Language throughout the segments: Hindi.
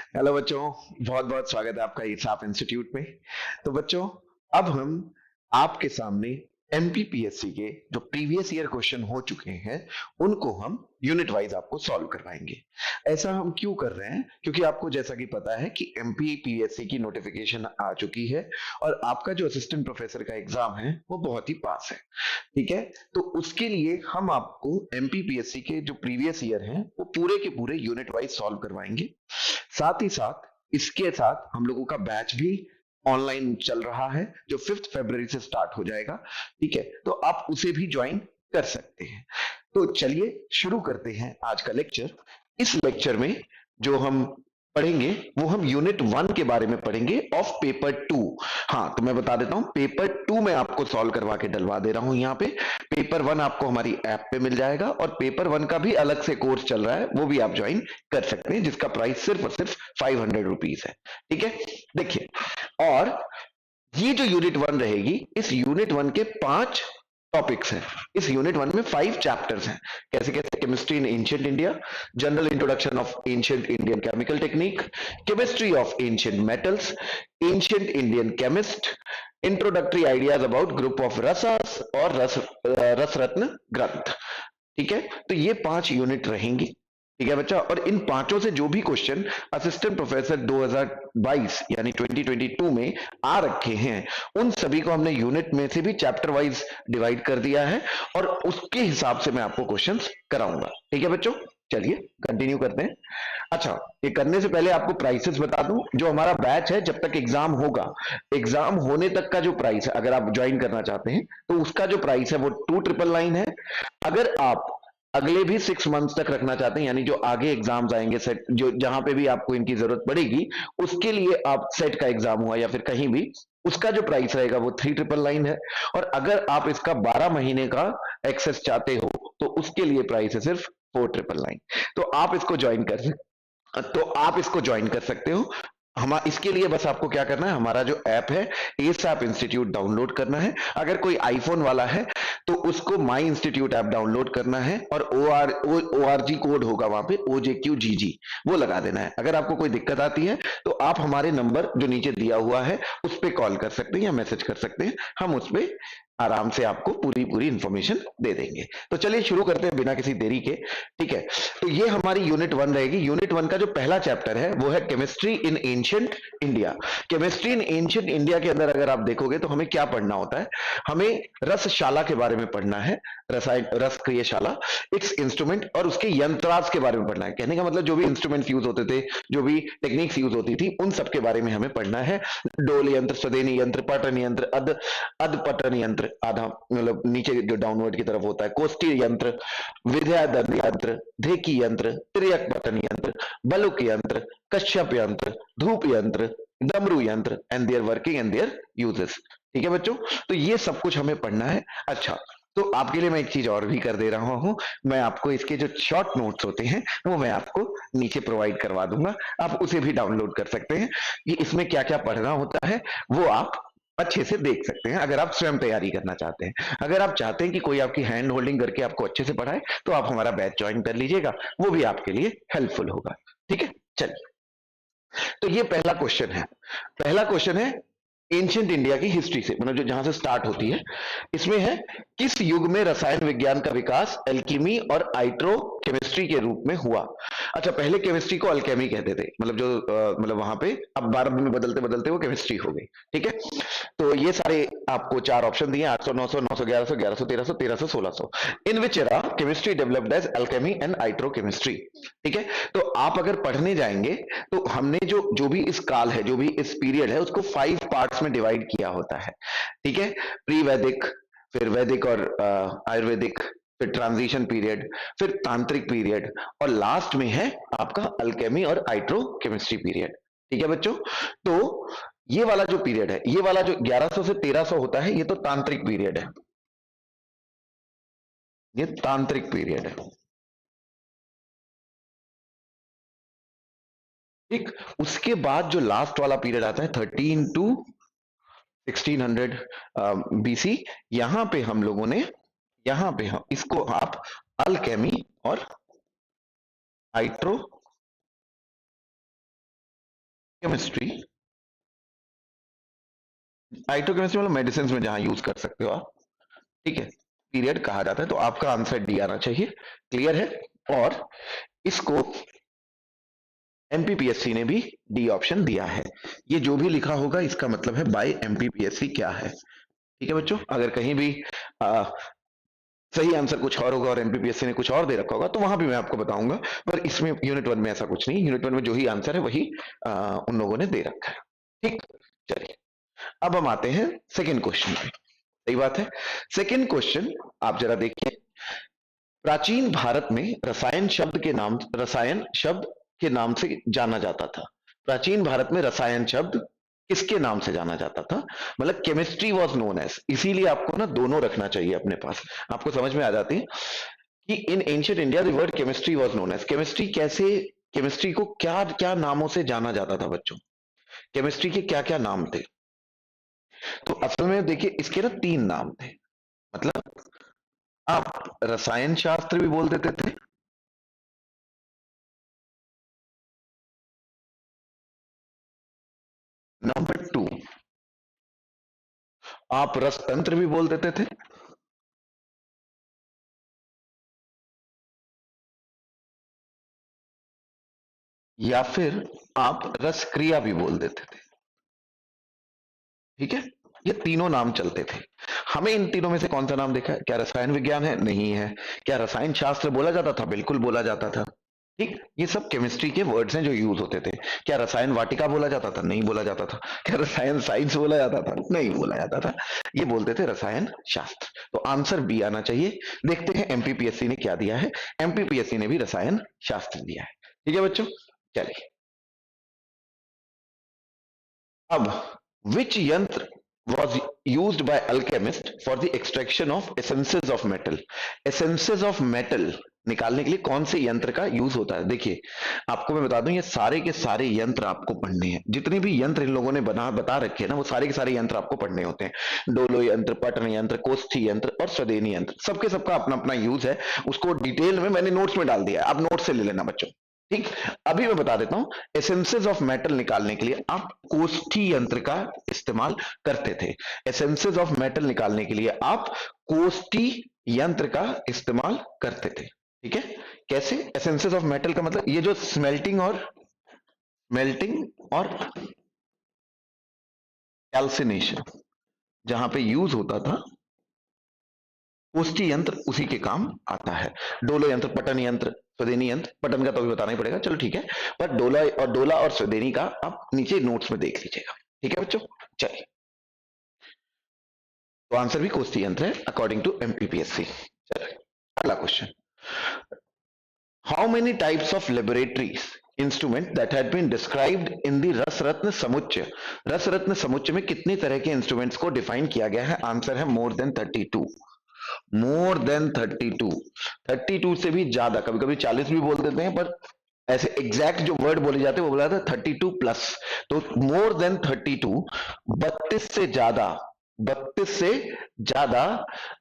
हेलो बच्चों, बहुत बहुत स्वागत है आपका ईसाफ इंस्टीट्यूट में। तो बच्चों, अब हम आपके सामने एमपीपीएससी के जो प्रीवियस ईयर क्वेश्चन हो चुके हैं उनको हम यूनिट वाइज आपको सॉल्व करवाएंगे। ऐसा हम क्यों कर रहे हैं? क्योंकि आपको जैसा कि पता है कि एमपीपीएससी की नोटिफिकेशन आ चुकी है और आपका जो असिस्टेंट प्रोफेसर का एग्जाम है वो बहुत ही पास है। ठीक है, तो उसके लिए हम आपको एमपीपीएससी के जो प्रीवियस ईयर हैं वो पूरे के पूरे यूनिट वाइज सॉल्व करवाएंगे। साथ ही साथ इसके साथ हम लोगों का बैच भी ऑनलाइन चल रहा है जो 5 फरवरी से स्टार्ट हो जाएगा। ठीक है, तो आप उसे भी ज्वाइन कर सकते हैं। तो चलिए शुरू करते हैं आज का लेक्चर। इस लेक्चर में जो हम पढ़ेंगे वो हम यूनिट 1 के बारे में पढ़ेंगे ऑफ पेपर 2। हाँ, तो मैं बता देता हूं, पेपर 2 में आपको सॉल्व करवा के डलवा दे रहा हूं यहाँ पे। पेपर 1 आपको हमारी ऐप पे मिल जाएगा और पेपर 1 का भी अलग से कोर्स चल रहा है, वो भी आप ज्वाइन कर सकते हैं, जिसका प्राइस सिर्फ और सिर्फ 500 रुपीज है। ठीक है, देखिए, और ये जो यूनिट 1 रहेगी, इस यूनिट 1 के 5 टॉपिक्स हैं। इस यूनिट 1 में 5 चैप्टर्स हैं। कैसे कैसे? Chemistry in ancient India, general introduction of ancient Indian chemical technique, chemistry of ancient metals, ancient Indian chemist, introductory ideas about group of रसस और रस रत्न ग्रंथ। ठीक है, तो ये 5 यूनिट रहेंगी। ठीक है बच्चा, और इन पांचों से जो भी क्वेश्चन असिस्टेंट प्रोफेसर 2022 यानी 2022 में आ रखे हैं उन सभी को हमने यूनिट में से भी चैप्टर वाइज डिवाइड कर दिया है और उसके हिसाब से मैं आपको क्वेश्चंस कराऊंगा। ठीक है बच्चों, चलिए कंटिन्यू करते हैं। अच्छा, ये करने से पहले आपको प्राइसेस बता दूं। जो हमारा बैच है, जब तक एग्जाम होगा, एग्जाम होने तक का जो प्राइस है, अगर आप ज्वाइन करना चाहते हैं तो उसका जो प्राइस है वो 2999 है। अगर आप अगले भी 6 मंथ्स तक रखना चाहते हैं, यानी जो आगे एग्जाम्स आएंगे, सेट जो जहां पे भी आपको इनकी जरूरत पड़ेगी, उसके लिए आप सेट का एग्जाम हुआ या फिर कहीं भी, उसका जो प्राइस रहेगा वो 3999 है। और अगर आप इसका 12 महीने का एक्सेस चाहते हो तो उसके लिए प्राइस है सिर्फ 4999। तो आप इसको ज्वाइन कर सकते हो। हम इसके लिए बस आपको क्या करना है, हमारा जो ऐप है एसएप इंस्टीट्यूट डाउनलोड करना है। अगर कोई आईफोन वाला है तो उसको माई इंस्टीट्यूट ऐप डाउनलोड करना है और ORG कोड होगा वहां पे, OJQGG, वो लगा देना है। अगर आपको कोई दिक्कत आती है तो आप हमारे नंबर जो नीचे दिया हुआ है उस पर कॉल कर सकते हैं या मैसेज कर सकते हैं, हम उस पर आराम से आपको पूरी पूरी इंफॉर्मेशन दे देंगे। तो चलिए शुरू करते हैं बिना किसी देरी के। ठीक है, तो ये हमारी यूनिट 1 रहेगी। यूनिट 1 का जो पहला चैप्टर है वो है chemistry in ancient India. Chemistry in ancient India के अंदर अगर आप देखोगे तो हमें क्या पढ़ना होता है, हमें रसशाला के बारे में पढ़ना है, रसायन रस क्रियशाला, इट्स इंस्ट्रूमेंट और उसके यंत्रांश के बारे में पढ़ना है। कहने का मतलब जो भी इंस्ट्रूमेंट्स यूज होते थे, जो भी टेक्निक्स यूज होती थी, उन सब के बारे में हमें पढ़ना है। डोल यंत्र, सदेनी यंत्र, पटन यंत्र, अधपटन यंत्र, आधा मतलब नीचे जो डाउनवर्ड की तरफ होता है, कोष्ठी यंत्र, विद्याधर यंत्र, ढेकी यंत्र, त्रियक पतन यंत्र, बलुक यंत्र, कश्यप यंत्र, धूप यंत्र, डमरू यंत्र and their working and their uses. ठीक है बच्चों, तो ये सब कुछ हमें पढ़ना है। अच्छा, तो आपके लिए मैं एक चीज और भी कर दे रहा हूं, मैं आपको इसके जो शॉर्ट नोट्स होते हैं वो मैं आपको नीचे प्रोवाइड करवा दूंगा, आप उसे भी डाउनलोड कर सकते हैं। ये इसमें क्या क्या पढ़ना होता है वो आप अच्छे से देख सकते हैं अगर आप स्वयं तैयारी करना चाहते हैं। अगर आप चाहते हैं कि कोई आपकी हैंड होल्डिंग करके आपको अच्छे से पढ़ाए तो आप हमारा बैच ज्वाइन कर लीजिएगा, वो भी आपके लिए हेल्पफुल होगा। ठीक है, चलिए, तो ये पहला क्वेश्चन है। पहला क्वेश्चन है एंशिएंट इंडिया की हिस्ट्री से, मतलब जो जहां से स्टार्ट होती है, इसमें है किस युग में रसायन विज्ञान का विकास एल्कीमी और आइट्रो केमिस्ट्री के रूप में हुआ। अच्छा, पहले केमिस्ट्री को अल्केमी कहते थे, मतलब जो मतलब वहां पे अब भारत में बदलते बदलते वो केमिस्ट्री हो गई। ठीक है, तो ये सारे आपको 4 ऑप्शन दिए, 800, 900, 900, 1100, 1100, 1300, 1300, 1600। In which era chemistry developed as alchemy and iatro chemistry. ठीक है, तो आप अगर पढ़ने जाएंगे तो हमने जो जो भी इस काल है, जो भी इस पीरियड है, उसको 5 पार्ट्स में डिवाइड किया होता है। ठीक है, प्री वैदिक, फिर वैदिक और आयुर्वेदिक, फिर ट्रांजिशन पीरियड, फिर तांत्रिक पीरियड और लास्ट में है आपका अल्केमी और आइट्रो केमिस्ट्री पीरियड। ठीक है बच्चों, तो ये वाला जो पीरियड है, ये वाला जो 1100 से 1300 होता है, ये तो तांत्रिक पीरियड है, ये तांत्रिक पीरियड है। ठीक, उसके बाद जो लास्ट वाला पीरियड आता है 13 टू 1600 BC, यहां पे हम लोगों ने, यहां पे हम इसको आप अल्केमी और हाइड्रो केमिस्ट्री, आइटोकेमिस्ट्री मतलब मेडिसिन में जहां यूज कर सकते हो आप, ठीक है, पीरियड कहा जाता है। तो आपका आंसर डी आना चाहिए। क्लियर है? और इसको एमपीपीएससी ने भी डी ऑप्शन दिया है। ये जो भी लिखा होगा इसका मतलब है बाय एमपीपीएससी क्या है। ठीक है बच्चों, अगर कहीं भी आ, सही आंसर कुछ और होगा और एमपीपीएससी ने कुछ और दे रखा होगा तो वहां भी मैं आपको बताऊंगा, पर इसमें यूनिट 1 में ऐसा कुछ नहीं। यूनिट 1 में जो ही आंसर है वही उन लोगों ने दे रखा है। ठीक, चलिए अब हम आते हैं सेकेंड क्वेश्चन पे। सही बात है। सेकेंड क्वेश्चन आप जरा देखिए। प्राचीन भारत में रसायन शब्द के नाम से जाना जाता था। प्राचीन भारत में रसायन शब्द किसके नाम से जाना जाता था? मतलब केमिस्ट्री वॉज नोन एज, इसीलिए आपको ना दोनों रखना चाहिए अपने पास, आपको समझ में आ जाती है कि in ancient India the word chemistry was known as. Chemistry कैसे, केमिस्ट्री को क्या क्या नामों से जाना जाता था बच्चों? केमिस्ट्री के क्या क्या नाम थे? तो असल में देखिए इसके ना तीन नाम थे। मतलब आप रसायन शास्त्र भी बोल देते थे, नंबर टू आप रसतंत्र भी बोल देते थे, या फिर आप रसक्रिया भी बोल देते थे। ठीक है, ये तीनों नाम चलते थे। हमें इन तीनों में से कौन सा नाम देखा है? क्या रसायन विज्ञान है? नहीं है। क्या रसायन शास्त्र बोला जाता था? बिल्कुल बोला जाता था। ठीक, ये सब केमिस्ट्री के वर्ड्स हैं जो यूज होते थे। क्या रसायन वाटिका बोला जाता था? नहीं बोला जाता था। क्या रसायन साइंस बोला जाता था? नहीं बोला जाता था। ये बोलते थे रसायन शास्त्र। तो आंसर बी आना चाहिए। देखते हैं एमपीपीएससी ने क्या दिया है। एमपीपीएससी ने भी रसायन शास्त्र दिया है। ठीक है बच्चों, चलिए अब which यंत्र was used by alchemist for the extraction of essences of metal? essences of metal निकालने के लिए कौन से यंत्र का यूज होता है? देखिए आपको मैं बता दूं, ये सारे के सारे यंत्र आपको पढ़ने हैं। जितने भी यंत्र इन लोगों ने बता रखे हैं ना, वो सारे के सारे यंत्र आपको पढ़ने होते हैं। डोलो यंत्र, पटन यंत्र, कोष्ठी यंत्र और स्वदेनी यंत्र, सबके सबका अपना अपना यूज है। उसको डिटेल में मैंने नोट्स में डाल दिया है, आप नोट से ले लेना बच्चों। ठीक, अभी मैं बता देता हूं। एसेंसेस ऑफ मेटल निकालने के लिए आप कोष्ठी यंत्र का इस्तेमाल करते थे। एसेंसेस ऑफ मेटल निकालने के लिए आप कोष्ठी यंत्र का इस्तेमाल करते थे। ठीक है, कैसे? एसेंसेस ऑफ मेटल का मतलब ये जो स्मेल्टिंग और कैल्सिनेशन जहां पे यूज होता था, कोष्ठी यंत्र उसी के काम आता है। डोलो यंत्र, पटन यंत्र, स्वदेनी यंत्र, पटन का तो भी बताना ही पड़ेगा, चलो ठीक है, पर डोला और स्वदेनी का आप नीचे नोट्स में देख लीजिएगा। ठीक है बच्चों, चलिए तो आंसर भी कोष्ठी यंत्र है अकॉर्डिंग टू एमपीपीएससी। चलिए अगला question. How many types of laboratories instrument that had been described in the Rasaratna Samuchchaya? Rasaratna समुच्चय में कितने तरह के इंस्ट्रूमेंट्स को डिफाइन किया गया है? आंसर है मोर देन 32। मोर देन 32, 32 से भी ज्यादा, कभी कभी 40 भी बोल देते हैं, पर ऐसे एग्जैक्ट जो वर्ड बोले जाते हैं वो बोला जाता है 32 प्लस। तो मोर देन 32, 32 से ज्यादा, 32 से ज्यादा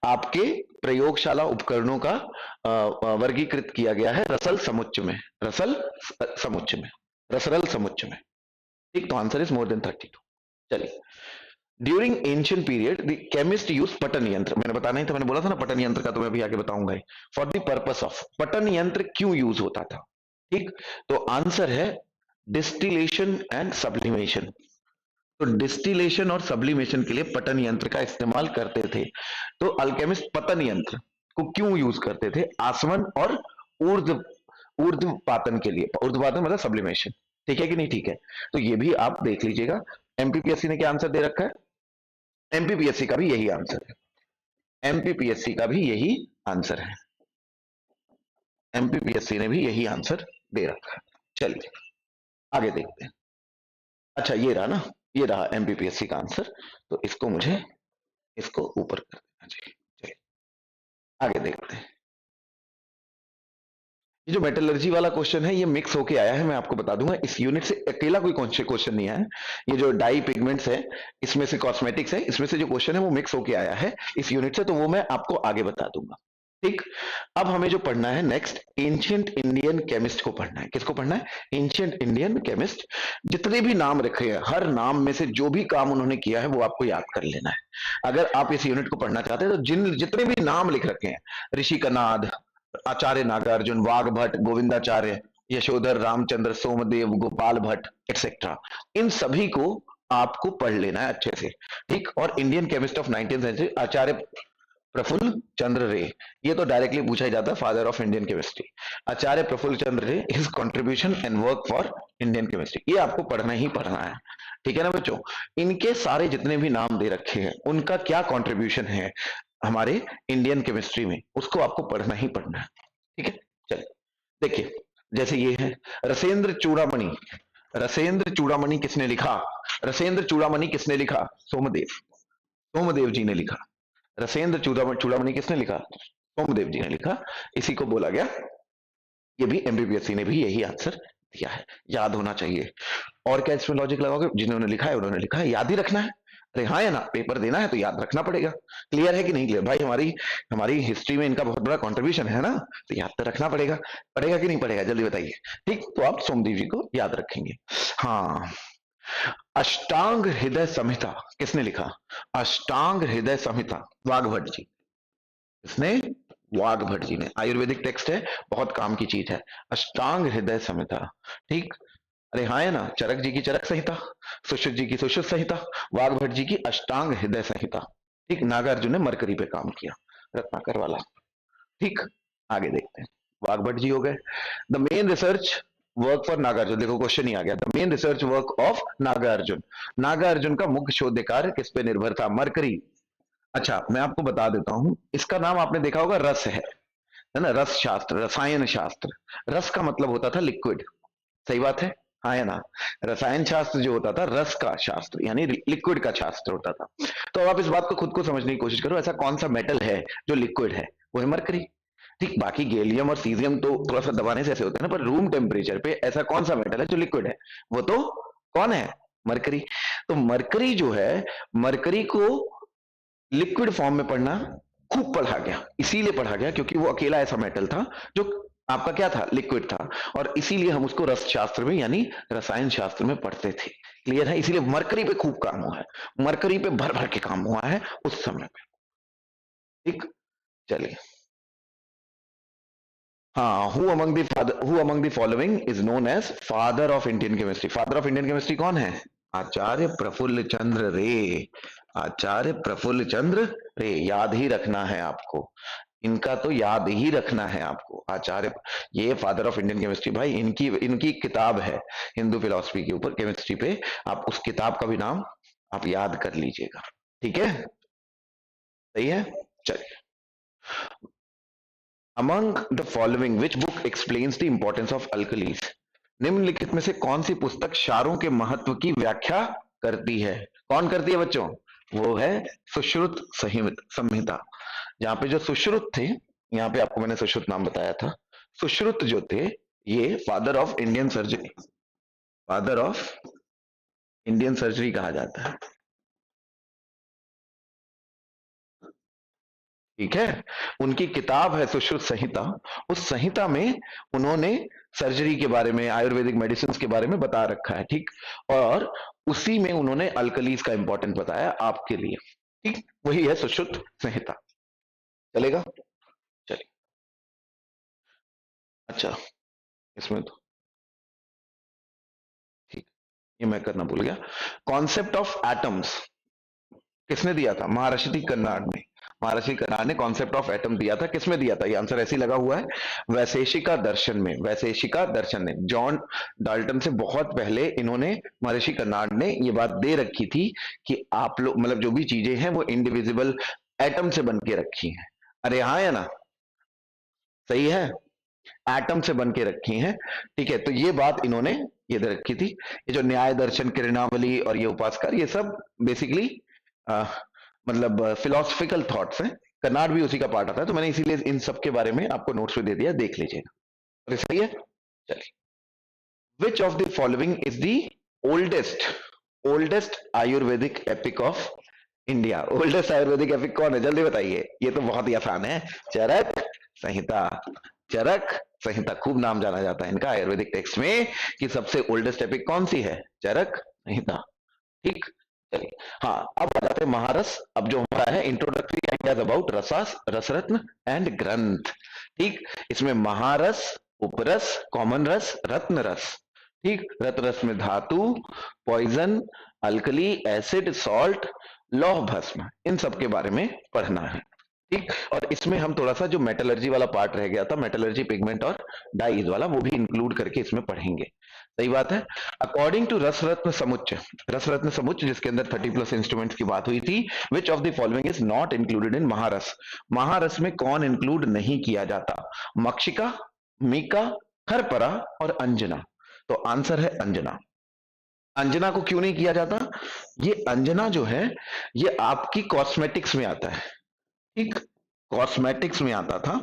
आपके प्रयोगशाला उपकरणों का वर्गीकृत किया गया है रसल समुच्चय में, समुच्चय में, रसरल समुच्चय में। ठीक, तो आंसर इज मोर देन 32। चलिए, during ancient period the chemist use Patan यंत्र, मैंने बताना ही था, मैंने बोला था ना पटन यंत्र का, तो मैं अभी आगे बताऊंगा ही। फॉर द पर्पस ऑफ, पटन यंत्र क्यों यूज होता था? ठीक, तो आंसर है डिस्टिलेशन एंड सब्लिमेशन। तो डिस्टिलेशन और सब्लिमेशन के लिए पटन यंत्र का इस्तेमाल करते थे। तो अल्केमिस्ट पतन यंत्र को क्यों यूज करते थे? आसवन और ऊर्ध्व ऊर्ध्वपातन के लिए। ऊर्ध्वपातन मतलब सब्लिमेशन। ठीक है कि नहीं? ठीक है, तो ये भी आप देख लीजिएगा। एमपीपीएससी ने क्या आंसर दे रखा है? एमपीपीएससी का भी यही आंसर है। एमपीपीएससी का भी यही आंसर है। एमपीपीएससी ने भी यही आंसर दे रखा है। चलिए आगे देखते हैं। अच्छा ये रहा ना, ये रहा एमपीपीएससी का आंसर। तो इसको मुझे इसको ऊपर कर देना चाहिए। चलिए आगे देखते हैं। ये जो मेटलर्जी वाला क्वेश्चन है ये मिक्स होके आया है, मैं आपको बता दूंगा। इस यूनिट से अकेला कोई क्वेश्चन नहीं आया है। ये जो डाई पिगमेंट्स है, इसमें से कॉस्मेटिक्स है, इसमें से जो क्वेश्चन है वो मिक्स होके आया है इस यूनिट से, तो वो मैं आपको आगे बता दूंगा। ठीक। अब हमें जो पढ़ना है नेक्स्ट, एंशियंट इंडियन केमिस्ट को पढ़ना है। किसको पढ़ना है? Ancient Indian chemist. जितने भी नाम रखे हैं, हर नाम में से जो भी काम उन्होंने किया है वो आपको याद कर लेना है। अगर आप इस यूनिट को पढ़ना चाहते हैं तो जितने भी नाम लिख रखे हैं, ऋषि कनाद, आचार्य नागार्जुन, वाघ भट्ट, गोविंदाचार्य, यशोधर, रामचंद्र, सोमदेव, गोपाल भट्ट एक्सेट्रा, इन सभी को आपको पढ़ लेना है अच्छे से। ठीक। और Indian chemist of 19th century Acharya Prafulla Chandra Ray, ये तो डायरेक्टली पूछा ही जाता है, father of Indian chemistry. Acharya Prafulla Chandra Ray, his contribution and work for Indian chemistry, ये आपको पढ़ना ही पढ़ना है। ठीक है ना बच्चों? इनके सारे जितने भी नाम दे रखे हैं, उनका क्या कंट्रीब्यूशन है हमारे इंडियन केमिस्ट्री में, उसको आपको पढ़ना ही पढ़ना है। ठीक है, चलिए देखिए, जैसे ये है रसेंद्र चूड़ामणि। रसेंद्र चूड़ामणि किसने लिखा? रसेंद्र चूड़ामणि किसने लिखा? सोमदेव, सोमदेव जी ने लिखा। रसेंद्र चूड़ामणि किसने लिखा? सोमदेव जी ने लिखा। इसी को बोला गया, ये भी एमपीपीएससी ने भी यही आंसर दिया है, याद होना चाहिए। और क्या इसमें लॉजिक लगाओगे? जिन्होंने लिखा है उन्होंने लिखा है, याद ही रखना है। अरे हाँ है ना, पेपर देना है तो याद रखना पड़ेगा। क्लियर है कि नहीं क्लियर? भाई हमारी हमारी हिस्ट्री में इनका बहुत बड़ा कंट्रीब्यूशन है ना, तो याद तो रखना पड़ेगा। पड़ेगा कि नहीं पड़ेगा? जल्दी बताइए। ठीक, तो आप सोमदेव जी को याद रखेंगे। हाँ, अष्टांग हृदय संहिता किसने लिखा? अष्टांग हृदय संहिता वाघ भट्ट जी। इसने वाघ भट्ट जी ने, आयुर्वेदिक टेक्स्ट है, बहुत काम की चीज है। अष्टांग हृदय संहिता। ठीक। अरे हाँ है ना, चरक जी की चरक संहिता, सुश्रुत जी की सुश्रुत संहिता, वाघ भट्ट जी की अष्टांग हृदय संहिता। ठीक। नागार्जुन ने मरकरी पे काम किया, रत्नाकर वाला। ठीक। आगे देखते हैं, वाघ भट्ट जी हो गए। The main research work for Nagarjuna, देखो क्वेश्चन ही आ गया। The main research work of Nagarjuna, Nagarjuna का मुख्य शोध कार्य किस पे निर्भर था? मरकरी। अच्छा, मैं आपको बता देता हूं, इसका नाम आपने देखा होगा, रस है ना, रस शास्त्र, रसायन शास्त्र। रस का मतलब होता था लिक्विड, सही बात है, हाँ है ना। रसायन शास्त्र जो होता था, रस का शास्त्र यानी लिक्विड का शास्त्र होता था। तो अब आप इस बात को खुद को समझने की कोशिश करो, ऐसा कौन सा मेटल है जो लिक्विड है? वो है मरकरी। ठीक। बाकी गैलियम और सीजियम तो थोड़ा सा दबाने से ऐसे होते हैं ना, पर रूम टेम्परेचर पे ऐसा कौन सा मेटल है जो लिक्विड है? वो तो कौन है? मरकरी। तो मरकरी जो है, मरकरी को लिक्विड फॉर्म में पढ़ना खूब पढ़ा गया, इसीलिए पढ़ा गया क्योंकि वो अकेला ऐसा मेटल था जो आपका क्या था? लिक्विड था। और इसीलिए हम उसको रस शास्त्र में यानी रसायन शास्त्र में पढ़ते थे। क्लियर है? इसीलिए मरकरी पे खूब काम हुआ है, मरकरी पे भर भर के काम हुआ है उस समय पे। ठीक। चलिए, हाँ, who among the following is known as father of Indian chemistry? Father of Indian chemistry कौन है? आचार्य प्रफुल्ल चंद्र रे। आचार्य प्रफुल्ल चंद्र रे, याद ही रखना है आपको, इनका तो याद ही रखना है आपको। आचार्य, ये फादर ऑफ इंडियन केमिस्ट्री, भाई इनकी इनकी किताब है हिंदू फिलोसफी के ऊपर, केमिस्ट्री पे, आप उस किताब का भी नाम आप याद कर लीजिएगा। ठीक है, सही है। चलिए, among the following which book explains the importance of alkalis? निम्नलिखित में से कौन सी पुस्तक क्षारों के महत्व की व्याख्या करती है? कौन करती है बच्चों? वो है सुश्रुत संहिता। जहां पे जो सुश्रुत थे, यहाँ पे आपको मैंने सुश्रुत नाम बताया था, सुश्रुत जो थे, ये father of Indian surgery, father of Indian surgery कहा जाता है। ठीक है, उनकी किताब है सुश्रुत संहिता। उस संहिता में उन्होंने सर्जरी के बारे में, आयुर्वेदिक मेडिसिन के बारे में बता रखा है। ठीक। और उसी में उन्होंने अल्कलीज का इंपॉर्टेंट बताया आपके लिए। ठीक, वही है सुश्रुत संहिता। चलेगा? चलिए, अच्छा, इसमें तो ठीक, ये मैं करना भूल गया। कॉन्सेप्ट ऑफ एटम्स किसने दिया था? महर्षि कर्नाड ने। महर्षि कर्नाड ने कॉन्सेप्ट ऑफ एटम दिया था। किसमें दिया था? ये आंसर ऐसे ही लगा हुआ है, वैशेषिका दर्शन में। वैशेषिका दर्शन ने, जॉन डाल्टन से बहुत पहले इन्होंने, महर्षि कर्नाड ने ये बात दे रखी थी कि आप लोग, मतलब जो भी चीजें हैं वो इंडिविजिबल एटम से बन के रखी हैं। अरे हाँ या ना, सही है, एटम से बन के रखी हैं। ठीक है, तो ये बात इन्होंने ये दे रखी थी। ये जो न्याय दर्शन, किरणावली और ये उपासकार, ये सब बेसिकली मतलब फिलोसफिकल थॉट्स हैं। कर्नाड भी उसी का पार्ट आता है, तो मैंने इसीलिए इन सब के बारे में आपको नोट्स में दे दिया, देख लीजिएगा। तो सही है। चलिए, विच of the following is the oldest oldest Ayurvedic epic of India. Oldest Ayurvedic epic कौन है, जल्दी बताइए, ये तो बहुत ही आसान है। चरक संहिता। चरक संहिता, खूब नाम जाना जाता है इनका आयुर्वेदिक टेक्स्ट में कि सबसे ओल्डेस्ट एपिक कौन सी है, चरक संहिता। ठीक, चलिए। हाँ, अब आ जाते हैं महारस। अब जो हमारा है इंट्रोडक्टरी आइडियाज अबाउट रसास, रसरत्न एंड ग्रंथ। ठीक, इसमें महारस, उपरस, कॉमन रस, रत्न रस। ठीक, रत्न रस में धातु, पॉइजन, अल्कली, एसिड, सॉल्ट, लौह भस्म, इन सब के बारे में पढ़ना है। ठीक, और इसमें हम थोड़ा सा जो मेटलर्जी वाला पार्ट रह गया था, मेटलर्जी, पिगमेंट और डाइज वाला, वो भी इंक्लूड करके इसमें पढ़ेंगे। सही बात है। अकॉर्डिंग टू रसरत्न समुच्चय, रसरत्न समुच्चय जिसके अंदर 30+ इंस्ट्रूमेंट्स की बात हुई थी, which of the following is not included in महारस। महारस में कौन इंक्लूड नहीं किया जाता, मक्षिका, मीका, खरपरा और अंजना। तो आंसर है अंजना। अंजना को क्यों नहीं किया जाता, ये अंजना जो है ये आपकी कॉस्मेटिक्स में आता है। ठीक, कॉस्मेटिक्स में आता था।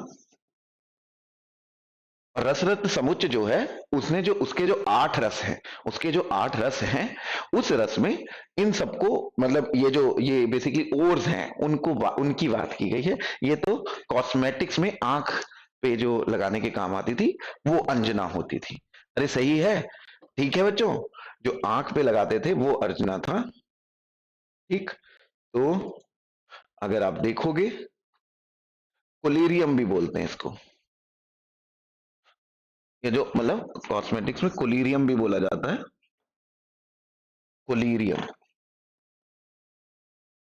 रसरत्न समुच्चय जो है उसने जो उसके जो 8 रस हैं, उसके जो 8 रस हैं, उस रस में इन सबको, मतलब ये बेसिकली ओर्स हैं, उनको उनकी बात की गई है। ये तो कॉस्मेटिक्स में आंख पे जो लगाने के काम आती थी वो अंजना होती थी। अरे सही है, ठीक है बच्चों, जो आंख पे लगाते थे वो अर्चना था। ठीक, तो अगर आप देखोगे, कोलिरियम भी बोलते हैं इसको, ये जो मतलब कॉस्मेटिक्स में कोलिरियम भी बोला जाता है, कोलिरियम।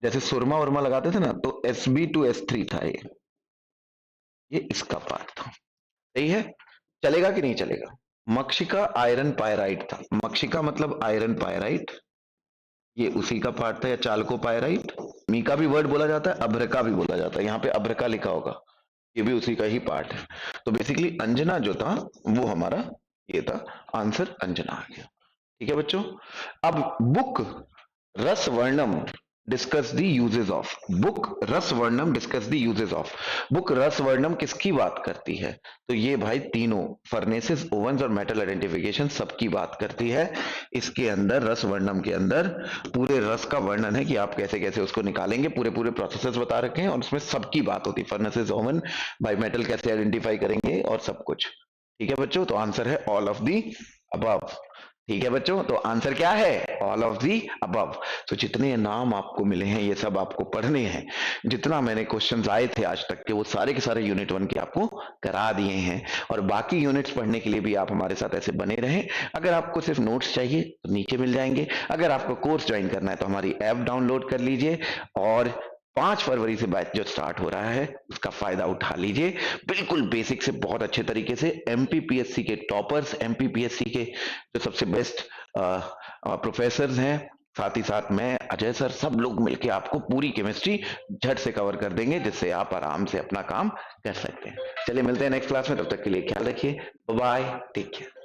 जैसे सुरमा उरमा लगाते थे ना, तो Sb2S3 था ये इसका पार्ट था। सही है, चलेगा कि नहीं चलेगा। मक्षिका आयरन पायराइट था, मक्षिका मतलब आयरन पायराइट, ये उसी का पार्ट था, या चालको पायराइट। मीका भी वर्ड बोला जाता है, अभ्रका भी बोला जाता है, यहाँ पे अभ्रका लिखा होगा, ये भी उसी का ही पार्ट है। तो बेसिकली अंजना जो था वो हमारा ये था, आंसर अंजना आ गया। ठीक है बच्चों, अब बुक रस वर्णम discuss the uses of, book रस वर्णम discuss the uses of. Book रस वर्णम किसकी बात करती है, तो ये भाई तीनों फर्नेसेस, ओवन्स और मेटल आइडेंटिफिकेशन सबकी बात करती है। इसके अंदर रस वर्णम के अंदर पूरे रस का वर्णन है कि आप कैसे कैसे उसको निकालेंगे, पूरे पूरे प्रोसेसेस बता रखे हैं, और उसमें सबकी बात होती है, फर्नेसेस, ओवन, बाई मेटल कैसे आइडेंटिफाई करेंगे और सब कुछ। ठीक है बच्चों, तो आंसर है ऑल ऑफ दी अबव। ठीक है बच्चों, तो आंसर क्या है, ऑल ऑफ दी अबव। तो जितने नाम आपको मिले हैं ये सब आपको पढ़ने हैं, जितना मैंने क्वेश्चंस आए थे आज तक के वो सारे के सारे यूनिट 1 के आपको करा दिए हैं, और बाकी यूनिट्स पढ़ने के लिए भी आप हमारे साथ ऐसे बने रहें। अगर आपको सिर्फ नोट्स चाहिए तो नीचे मिल जाएंगे, अगर आपको कोर्स ज्वाइन करना है तो हमारी ऐप डाउनलोड कर लीजिए, और 5 फरवरी से बैच जो स्टार्ट हो रहा है उसका फायदा उठा लीजिए, बिल्कुल बेसिक से बहुत अच्छे तरीके से। एमपीपीएससी के टॉपर्स, एमपीपीएससी के जो सबसे बेस्ट प्रोफेसर हैं, साथ ही साथ मैं, अजय सर, सब लोग मिलके आपको पूरी केमिस्ट्री झट से कवर कर देंगे, जिससे आप आराम से अपना काम कर सकते हैं। चलिए मिलते हैं नेक्स्ट क्लास में, तब तक के लिए ख्याल रखिए, बाय, टेक केयर।